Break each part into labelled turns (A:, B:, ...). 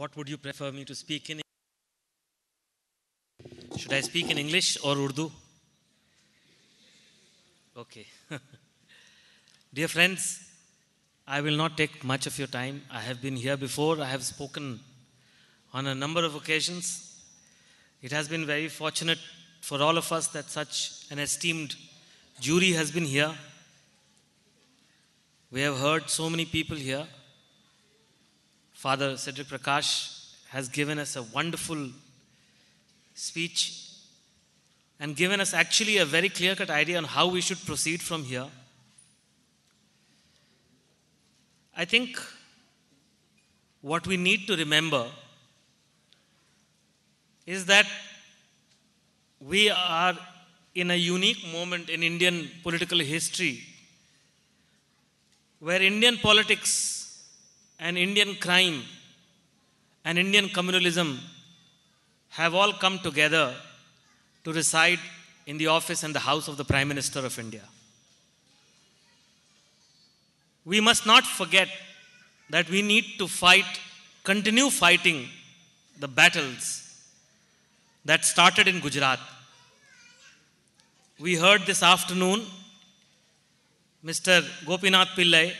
A: What would you prefer me to speak in? Should I speak in English or Urdu? Okay. Dear friends, I will not take much of your time. I have been here before. I have spoken on a number of occasions. It has been very fortunate for all of us that such an esteemed jury has been here. We have heard so many people here. Father Cedric Prakash has given us a wonderful speech and given us actually a very clear-cut idea on how we should proceed from here. I think what we need to remember is that we are in a unique moment in Indian political history where Indian politics and Indian crime and Indian communalism have all come together to reside in the office and the house of the Prime Minister of India. We must not forget that we need to continue fighting the battles that started in Gujarat. We heard this afternoon Mr. Gopinath Pillai,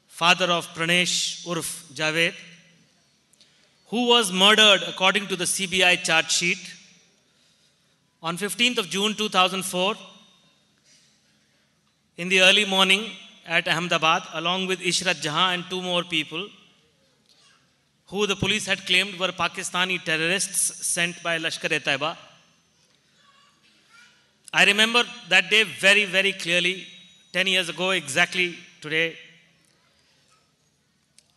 A: father of Pranesh Urf Javed, who was murdered according to the CBI charge sheet on 15th of June 2004 in the early morning at Ahmedabad, along with Ishrat Jahan and two more people who the police had claimed were Pakistani terrorists sent by Lashkar-e-Taiba. I remember that day very, very clearly, 10 years ago exactly today.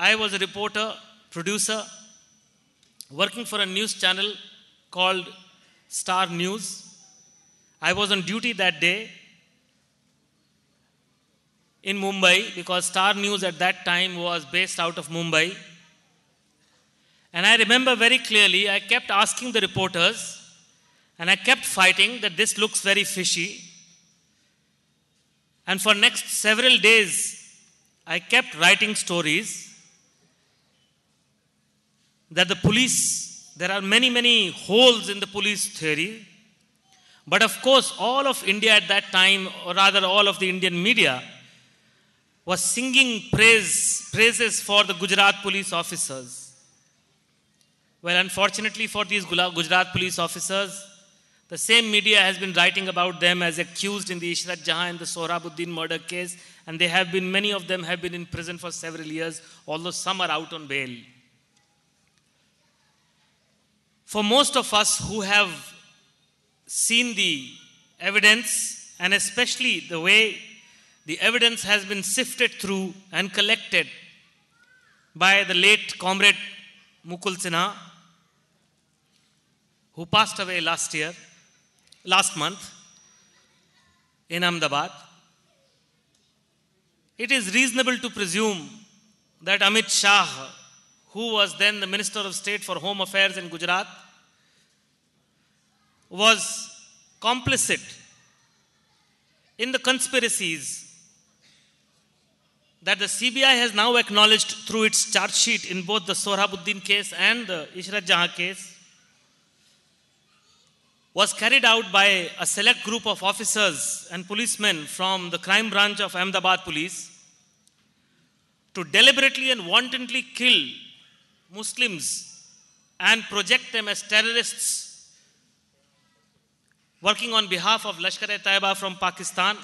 A: I was a reporter, producer, working for a news channel called Star News. I was on duty that day in Mumbai because Star News at that time was based out of Mumbai. And I remember very clearly, I kept asking the reporters and I kept fighting that this looks very fishy. And for next several days, I kept writing stories that the police, there are many, many holes in the police theory. But of course, all of India at that time, or rather all of the Indian media, was singing praises for the Gujarat police officers. Well, unfortunately for these Gujarat police officers, the same media has been writing about them as accused in the Ishrat Jahan and the Sohrabuddin murder case, and many of them have been in prison for several years, although some are out on bail. For most of us who have seen the evidence, and especially the way the evidence has been sifted through and collected by the late comrade Mukul Sinha, who passed away last month in Ahmedabad, it is reasonable to presume that Amit Shah, who was then the Minister of State for Home Affairs in Gujarat, was complicit in the conspiracies that the CBI has now acknowledged through its charge sheet in both the Sohrabuddin case and the Ishrat Jahan case, was carried out by a select group of officers and policemen from the crime branch of Ahmedabad police to deliberately and wantonly kill Muslims and project them as terrorists working on behalf of Lashkar-e-Taiba from Pakistan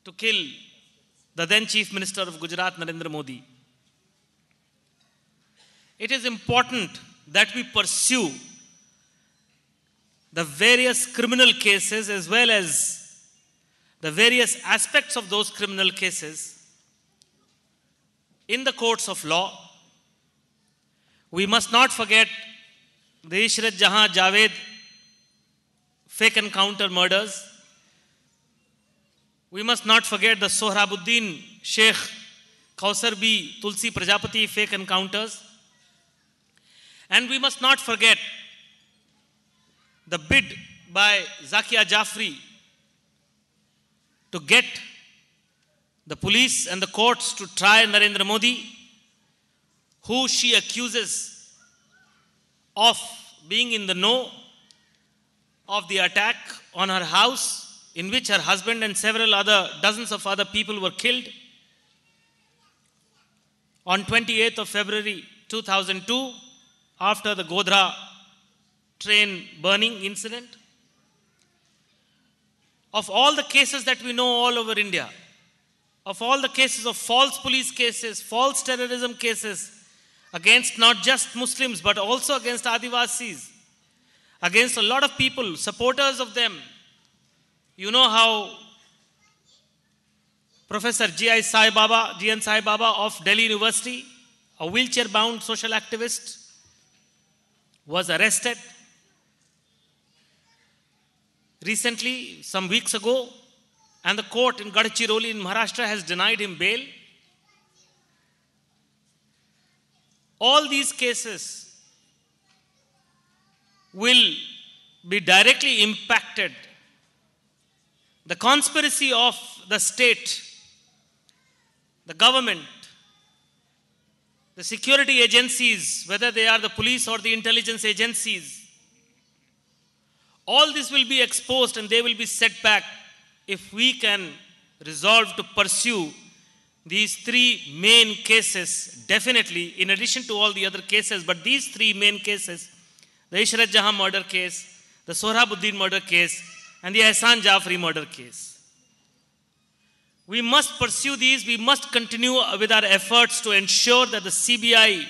A: to kill the then Chief Minister of Gujarat, Narendra Modi. It is important that we pursue the various criminal cases as well as the various aspects of those criminal cases in the courts of law. We must not forget the Ishrat Jahan Javed fake encounter murders. We must not forget the Sohrabuddin Sheikh Kausar B. Tulsi Prajapati fake encounters. And we must not forget the bid by Zakia Jafri to get the police and the courts to try Narendra Modi, who she accuses of being in the know of the attack on her house, in which her husband and dozens of other people were killed on 28th of February 2002 after the Godhra train burning incident. Of all the cases that we know all over India, of all the cases of false police cases, false terrorism cases against not just Muslims but also against Adivasis, against a lot of people, supporters of them, you know how Professor G.N. Sai Baba of Delhi University, a wheelchair-bound social activist, was arrested recently, some weeks ago, and the court in Gadchiroli in Maharashtra has denied him bail. All these cases will be directly impacted. The conspiracy of the state, the government, the security agencies, whether they are the police or the intelligence agencies, all this will be exposed and they will be set back if we can resolve to pursue these three main cases, definitely, in addition to all the other cases, but these three main cases, the Ishrat Jahan murder case, the Sohrabuddin murder case, and the Ehsan Jafri murder case. We must pursue these. We must continue with our efforts to ensure that the CBI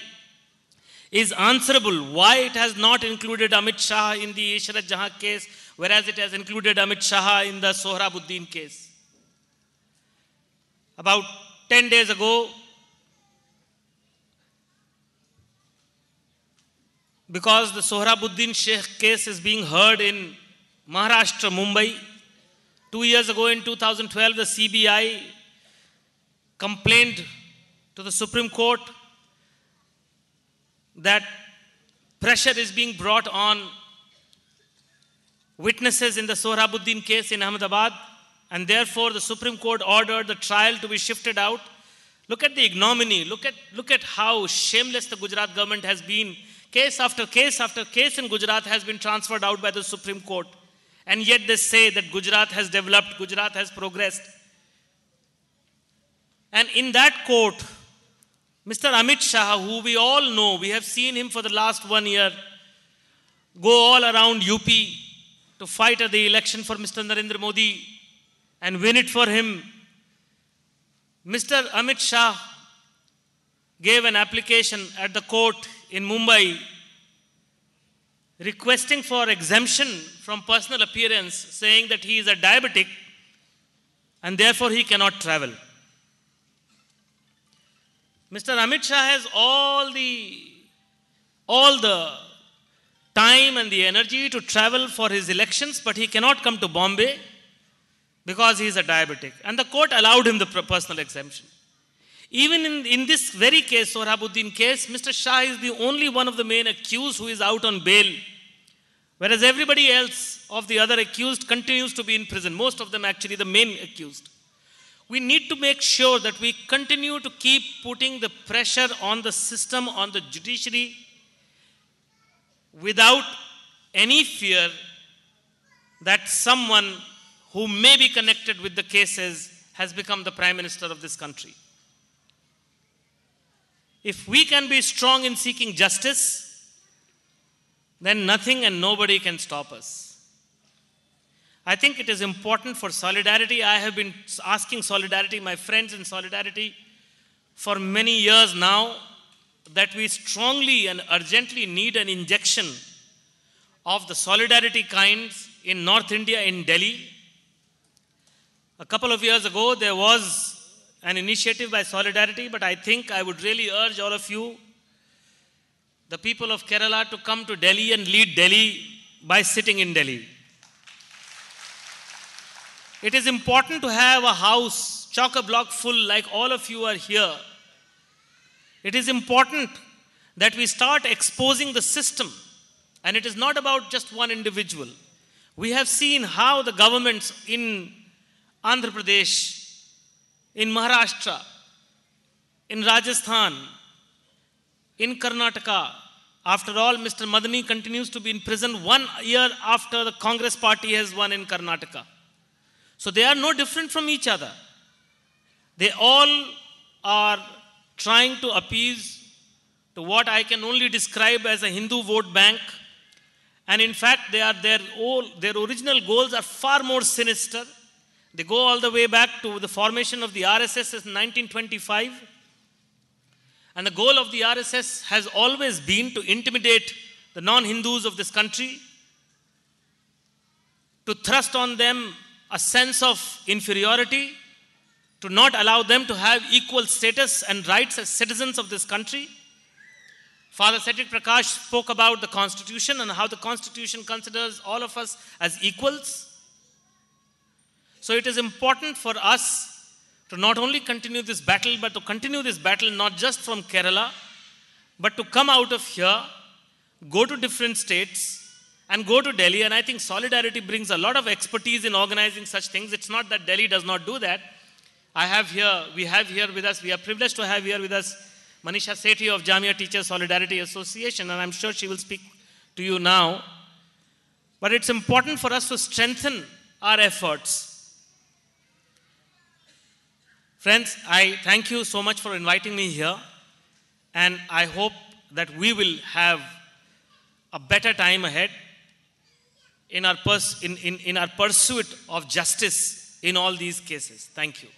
A: is answerable why it has not included Amit Shah in the Ishrat Jahan case, whereas it has included Amit Shah in the Sohrabuddin case. About 10 days ago, because the Sohrabuddin Sheikh case is being heard in Maharashtra, Mumbai, 2 years ago in 2012, the CBI complained to the Supreme Court that pressure is being brought on witnesses in the Sohrabuddin case in Ahmedabad, and therefore the Supreme Court ordered the trial to be shifted out. Look at the ignominy. Look at how shameless the Gujarat government has been. Case after case after case in Gujarat has been transferred out by the Supreme Court. And yet they say that Gujarat has developed, Gujarat has progressed. And in that court, Mr. Amit Shah, who we all know, we have seen him for the last 1 year, go all around UP to fight at the election for Mr. Narendra Modi and win it for him. Mr. Amit Shah gave an application at the court in Mumbai requesting for exemption from personal appearance, saying that he is a diabetic and therefore he cannot travel. Mr. Amit Shah has all the time and the energy to travel for his elections, but he cannot come to Bombay because he is a diabetic. And the court allowed him the personal exemption. Even in this very case, Sohrabuddin case, Mr. Shah is the only one of the main accused who is out on bail, whereas everybody else of the other accused continues to be in prison. Most of them actually the main accused. We need to make sure that we continue to keep putting the pressure on the system, on the judiciary, without any fear that someone who may be connected with the cases has become the Prime Minister of this country. If we can be strong in seeking justice, then nothing and nobody can stop us. I think it is important for solidarity. I have been asking solidarity, my friends in solidarity, for many years now, that we strongly and urgently need an injection of the solidarity kinds in North India, in Delhi. A couple of years ago, there was an initiative by Solidarity, but I think I would really urge all of you, the people of Kerala, to come to Delhi and lead Delhi by sitting in Delhi. It is important to have a house, chock-a-block full, like all of you are here. It is important that we start exposing the system, and it is not about just one individual. We have seen how the governments in Andhra Pradesh, in Maharashtra, in Rajasthan, in Karnataka. After all, Mr. Madani continues to be in prison 1 year after the Congress party has won in Karnataka. So they are no different from each other. They all are trying to appease to what I can only describe as a Hindu vote bank. And in fact, their original goals are far more sinister. They go all the way back to the formation of the RSS in 1925. And the goal of the RSS has always been to intimidate the non-Hindus of this country, to thrust on them a sense of inferiority, to not allow them to have equal status and rights as citizens of this country. Father Satyajit Prakash spoke about the Constitution and how the Constitution considers all of us as equals. So it is important for us to not only continue this battle, but to continue this battle not just from Kerala, but to come out of here, go to different states, and go to Delhi. And I think Solidarity brings a lot of expertise in organizing such things. It's not that Delhi does not do that. We have here with us, we are privileged to have here with us Manisha Sethi of Jamia Teachers Solidarity Association, and I'm sure she will speak to you now. But it's important for us to strengthen our efforts. Friends, I thank you so much for inviting me here, and I hope that we will have a better time ahead in our pursuit of justice in all these cases. Thank you.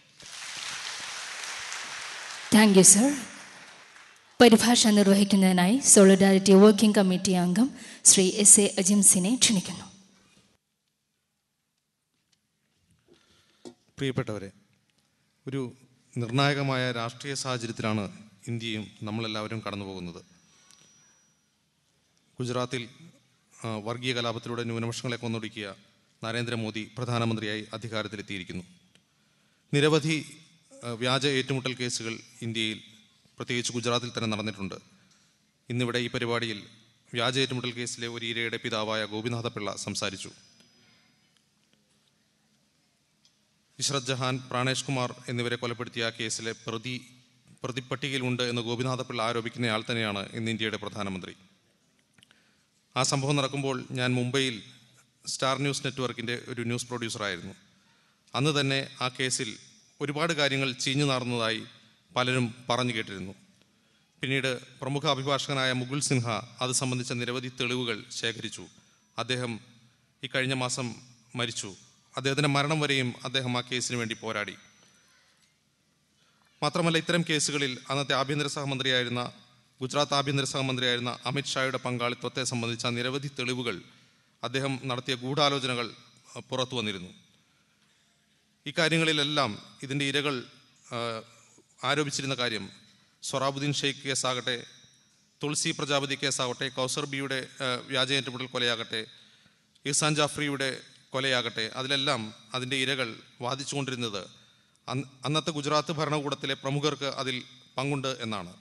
B: Thank you, sir. പരിഭാഷ നിർവഹിക്കുന്നതിനായി solidarity working committee അംഗം Shri S A അജിംസിനെ ക്ഷണിക്കുന്നു.
C: പ്രിയപ്പെട്ടവരെ, ഒരു നിർണായകമായ രാഷ്ട്രീയ സാഹചര്യത്തിലാണ് ഇന്ത്യയും നമ്മളെല്ലാവരും കടന്നു പോകുന്നത്. ഗുജറാത്തിൽ വർഗീയ കലാപത്തിലൂടെ ന്യൂനപക്ഷങ്ങളെ കൊന്നൊടുക്കിയ നരേന്ദ്രമോദി പ്രധാനമന്ത്രിയായി അധികാരത്തിലെത്തിയിരിക്കുന്നു. നിരവധി വ്യാജ ഏറ്റുമുട്ടൽ കേസുകൾ ഇന്ത്യയിൽ, പ്രത്യേകിച്ച് ഗുജറാത്തിൽ തന്നെ നടന്നിട്ടുണ്ട്. ഇന്നിവിടെ ഈ പരിപാടിയിൽ വ്യാജ ഏറ്റുമുട്ടൽ കേസിലെ ഒരു ഇരയുടെ പിതാവായ ഗോപിനാഥപിള്ള സംസാരിച്ചു. ഇഷ്റത് ജഹാൻ, പ്രാണേഷ് കുമാർ എന്നിവരെ കൊലപ്പെടുത്തിയ ആ കേസിലെ പ്രതിപ്പട്ടികയിലുണ്ട് എന്ന് ഗോപിനാഥപിള്ള ആരോപിക്കുന്നയാൾ തന്നെയാണ് ഇന്ന് ഇന്ത്യയുടെ പ്രധാനമന്ത്രി. ആ സംഭവം നടക്കുമ്പോൾ ഞാൻ മുംബൈയിൽ സ്റ്റാർ ന്യൂസ് നെറ്റ്വർക്കിൻ്റെ ഒരു ന്യൂസ് പ്രൊഡ്യൂസറായിരുന്നു. അന്ന് തന്നെ ആ കേസിൽ ഒരുപാട് കാര്യങ്ങൾ ചീഞ്ഞു നാറുന്നതായി പലരും പറഞ്ഞു കേട്ടിരുന്നു. പിന്നീട് പ്രമുഖ അഭിഭാഷകനായ മുകുൾ സിൻഹ അത് സംബന്ധിച്ച നിരവധി തെളിവുകൾ ശേഖരിച്ചു. അദ്ദേഹം ഈ കഴിഞ്ഞ മാസം മരിച്ചു. അദ്ദേഹത്തിൻ്റെ മരണം വരെയും അദ്ദേഹം ആ കേസിന് വേണ്ടി പോരാടി. മാത്രമല്ല, ഇത്തരം കേസുകളിൽ അന്നത്തെ ഗുജറാത്ത് ആഭ്യന്തര സഹമന്ത്രിയായിരുന്ന അമിത് ഷായുടെ പങ്കാളിത്തത്തെ സംബന്ധിച്ച നിരവധി തെളിവുകൾ, അദ്ദേഹം നടത്തിയ ഗൂഢാലോചനകൾ പുറത്തു വന്നിരുന്നു. ഈ കാര്യങ്ങളിലെല്ലാം ഇതിൻ്റെ ഇരകൾ ആരോപിച്ചിരുന്ന കാര്യം സൊറാബുദ്ദീൻ ഷെയ്ഖ് കേസാകട്ടെ, തുളസി പ്രജാപതി കേസാകട്ടെ, കൗസർ ബിയുടെ വ്യാജ ഏറ്റുമുട്ടൽ കൊലയാകട്ടെ, ഇഹ്സാൻ ജാഫ്രിയുടെ കൊലയാകട്ടെ, അതിലെല്ലാം അതിൻ്റെ ഇരകൾ വാദിച്ചുകൊണ്ടിരുന്നത് അന്നത്തെ ഗുജറാത്ത് ഭരണകൂടത്തിലെ പ്രമുഖർക്ക് അതിൽ പങ്കുണ്ട് എന്നാണ്.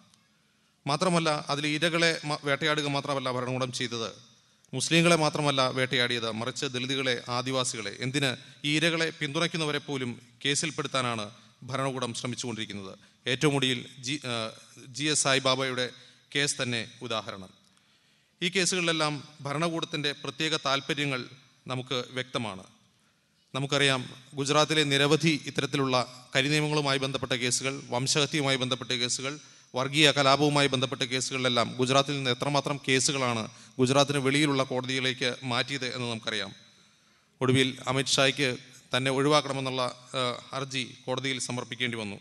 C: മാത്രമല്ല, അതിൽ ഇരകളെ വേട്ടയാടുക മാത്രമല്ല ഭരണകൂടം ചെയ്തത്, മുസ്ലിങ്ങളെ മാത്രമല്ല വേട്ടയാടിയത്, മറിച്ച് ദളിതുകളെ, ആദിവാസികളെ, എന്തിന് ഈ ഇരകളെ പിന്തുണയ്ക്കുന്നവരെ പോലും കേസിൽപ്പെടുത്താനാണ് ഭരണകൂടം ശ്രമിച്ചുകൊണ്ടിരിക്കുന്നത്. ഏറ്റവും ഒടുവിൽ GS സായിബാബയുടെ കേസ് തന്നെ ഉദാഹരണം. ഈ കേസുകളിലെല്ലാം ഭരണകൂടത്തിൻ്റെ പ്രത്യേക താല്പര്യങ്ങൾ നമുക്ക് വ്യക്തമാണ്. നമുക്കറിയാം, ഗുജറാത്തിലെ നിരവധി ഇത്തരത്തിലുള്ള കരിനിയമങ്ങളുമായി ബന്ധപ്പെട്ട കേസുകൾ, വംശഹത്യയുമായി ബന്ധപ്പെട്ട കേസുകൾ, വർഗീയ കലാപവുമായി ബന്ധപ്പെട്ട കേസുകളിലെല്ലാം ഗുജറാത്തിൽ നിന്ന് എത്രമാത്രം കേസുകളാണ് ഗുജറാത്തിന് വെളിയിലുള്ള കോടതികളിലേക്ക് മാറ്റിയത് എന്ന് നമുക്കറിയാം. ഒടുവിൽ അമിത് ഷായ്ക്ക് തന്നെ ഒഴിവാക്കണമെന്നുള്ള ഹർജി കോടതിയിൽ സമർപ്പിക്കേണ്ടി വന്നു.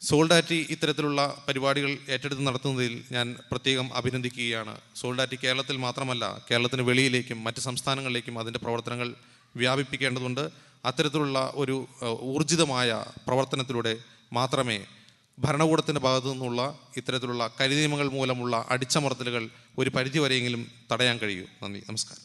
C: സോൾഡാറ്റി ഇത്തരത്തിലുള്ള പരിപാടികൾ ഏറ്റെടുത്ത് നടത്തുന്നതിൽ ഞാൻ പ്രത്യേകം അഭിനന്ദിക്കുകയാണ്. സോൾഡാറ്റി കേരളത്തിൽ മാത്രമല്ല, കേരളത്തിന് വെളിയിലേക്കും മറ്റ് സംസ്ഥാനങ്ങളിലേക്കും അതിൻ്റെ പ്രവർത്തനങ്ങൾ വ്യാപിപ്പിക്കേണ്ടതുണ്ട്. അത്തരത്തിലുള്ള ഒരു ഊർജിതമായ പ്രവർത്തനത്തിലൂടെ മാത്രമേ ഭരണകൂടത്തിൻ്റെ ഭാഗത്തു നിന്നുള്ള ഇത്തരത്തിലുള്ള കരിനിയമങ്ങൾ മൂലമുള്ള അടിച്ചമർത്തലുകൾ ഒരു പരിധിവരെയെങ്കിലും തടയാൻ കഴിയൂ. നന്ദി, നമസ്കാരം.